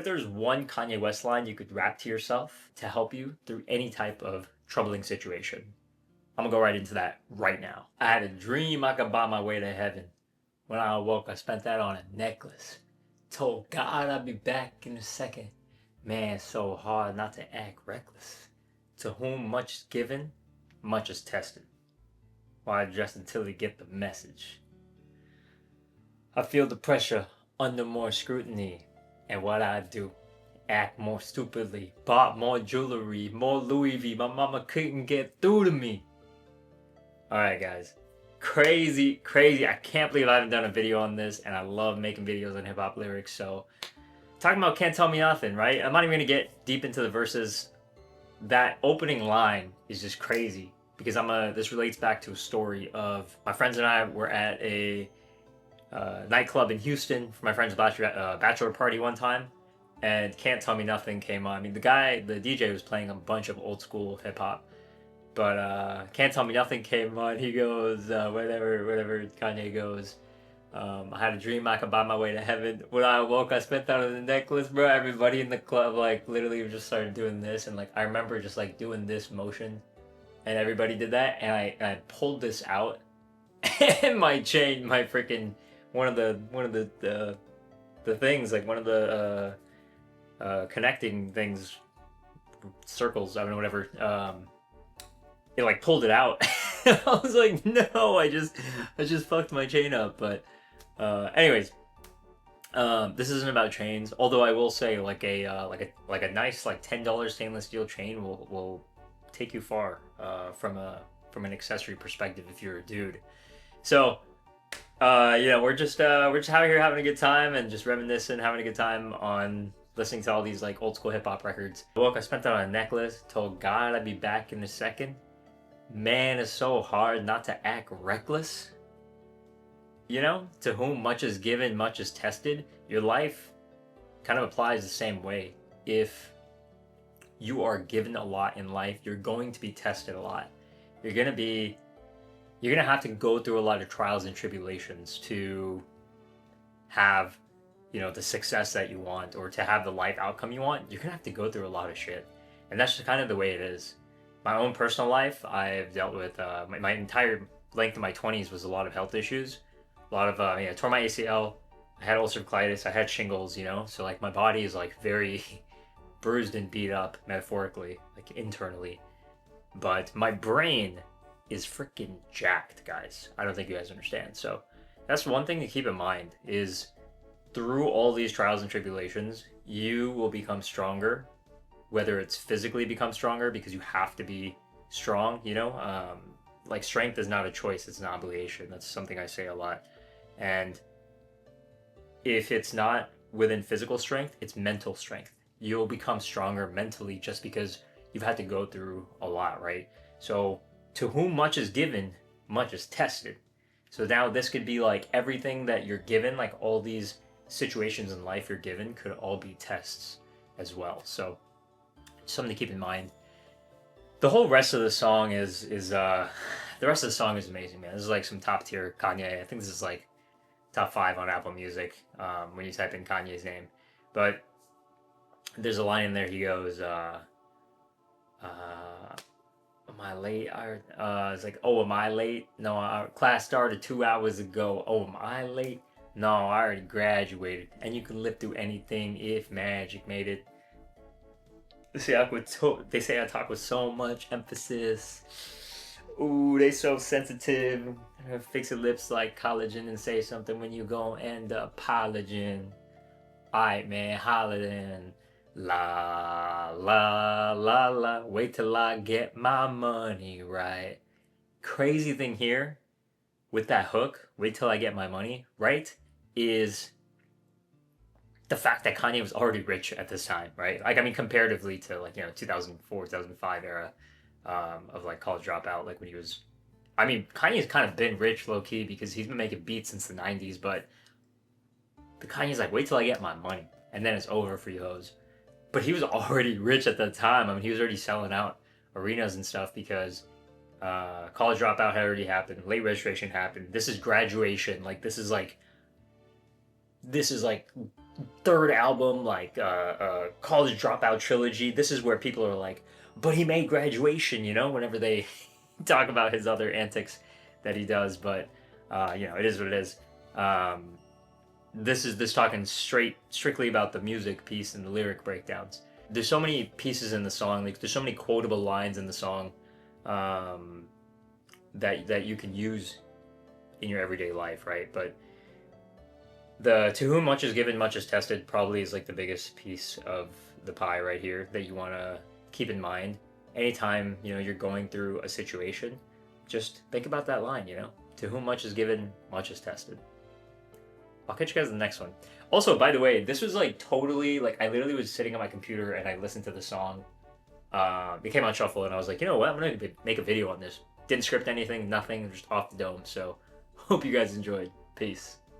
if there's one Kanye West line you could rap to yourself to help you through any type of troubling situation? I'm gonna go right into that right now. I had a dream I could buy my way to heaven. When I awoke, I spent that on a necklace. Told God I'd be back in a second. Man, it's so hard not to act reckless. To whom much is given, much is tested. Why just until you get the message? I feel the pressure under more scrutiny. And what I do, act more stupidly. Bought more jewelry, more Louis V. My mama couldn't get through to me. Alright guys, crazy. I can't believe I haven't done a video on this, and I love making videos on hip-hop lyrics. So talking about Can't Tell Me Nothing, right? I'm not even gonna get deep into the verses. That opening line is just crazy because this relates back to a story of my friends and I were at a nightclub in Houston for my friend's bachelor party one time, and Can't Tell Me Nothing came on. I mean, the DJ was playing a bunch of old school hip hop, but Can't Tell Me Nothing came on. He goes, whatever Kanye goes, I had a dream I could buy my way to heaven. When I awoke, I spent that on the necklace, bro. Everybody in the club, like, literally just started doing this, and, like, I remember just, like, doing this motion, and everybody did that, and I pulled this out, and my chain, my freaking, one of the things, like, one of the, connecting things, circles, I don't know, whatever, it, like, pulled it out. I was like, no, I just fucked my chain up, but anyways, this isn't about chains. Although I will say, like a nice like $10 stainless steel chain will take you far from an accessory perspective if you're a dude. So we're just out here having a good time and just reminiscing, having a good time on listening to all these like old school hip hop records. I spent that on a necklace. Told God I'd be back in a second. Man, it's so hard not to act reckless. You know, to whom much is given, much is tested. Your life kind of applies the same way. If you are given a lot in life, you're going to be tested a lot. You're gonna have to go through a lot of trials and tribulations to have, the success that you want, or to have the life outcome you want. You're gonna have to go through a lot of shit, and that's just kind of the way it is. My own personal life, I've dealt with my entire length of my 20s was a lot of health issues. A lot of, tore my ACL, I had ulcerative colitis, I had shingles, so like my body is like very bruised and beat up, metaphorically, like internally. But my brain is freaking jacked, guys. I don't think you guys understand. So that's one thing to keep in mind is through all these trials and tribulations, you will become stronger. Whether it's physically become stronger because you have to be strong, like strength is not a choice, it's an obligation. That's something I say a lot. And if it's not within physical strength, it's mental strength. You'll become stronger mentally just because you've had to go through a lot, right? So to whom much is given, much is tested. So now this could be like everything that you're given, like all these situations in life you're given could all be tests as well. So something to keep in mind. The whole rest of the song is the rest of the song is amazing, man. This is like some top tier Kanye. I think this is like top 5 on Apple Music when you type in Kanye's name. But there's a line in there. He goes, "Am I late?" It's like, "Oh, am I late? No, our class started 2 hours ago. Oh, am I late? No, I already graduated. And you can live through anything if magic made it." They say I talk with so much emphasis. Ooh, they so sensitive. Fix your lips like collagen and say something when you gon' end up apologizing. Alright, man, holla then. La, la, la, la. Wait till I get my money right. Crazy thing here with that hook, wait till I get my money right, is the fact that Kanye was already rich at this time, right? Like, I mean, comparatively to 2004, 2005 era of like College Dropout, like when he was, I mean, Kanye's kind of been rich low key because he's been making beats since the 90s, but the Kanye's like, wait till I get my money and then it's over for you hoes. But he was already rich at that time. I mean, he was already selling out arenas and stuff because College Dropout had already happened, late registration happened. This is graduation. Like, this is like third album, like college dropout trilogy, this is where people are like, but he made Graduation, you know, whenever they talk about his other antics that he does. But you know, it is what it is. Um, this talking strictly about the music piece and the lyric breakdowns. There's so many pieces in the song, like there's so many quotable lines in the song, um, that you can use in your everyday life, right? But the to whom much is given, much is tested probably is like the biggest piece of the pie right here that you want to keep in mind. Anytime, you know, you're going through a situation, just think about that line, you know? To whom much is given, much is tested. I'll catch you guys in the next one. Also, by the way, this was like totally like I literally was sitting on my computer and I listened to the song. It came on shuffle and I was like, you know what? I'm gonna make a video on this. Didn't script anything, nothing, just off the dome. So, hope you guys enjoyed. Peace.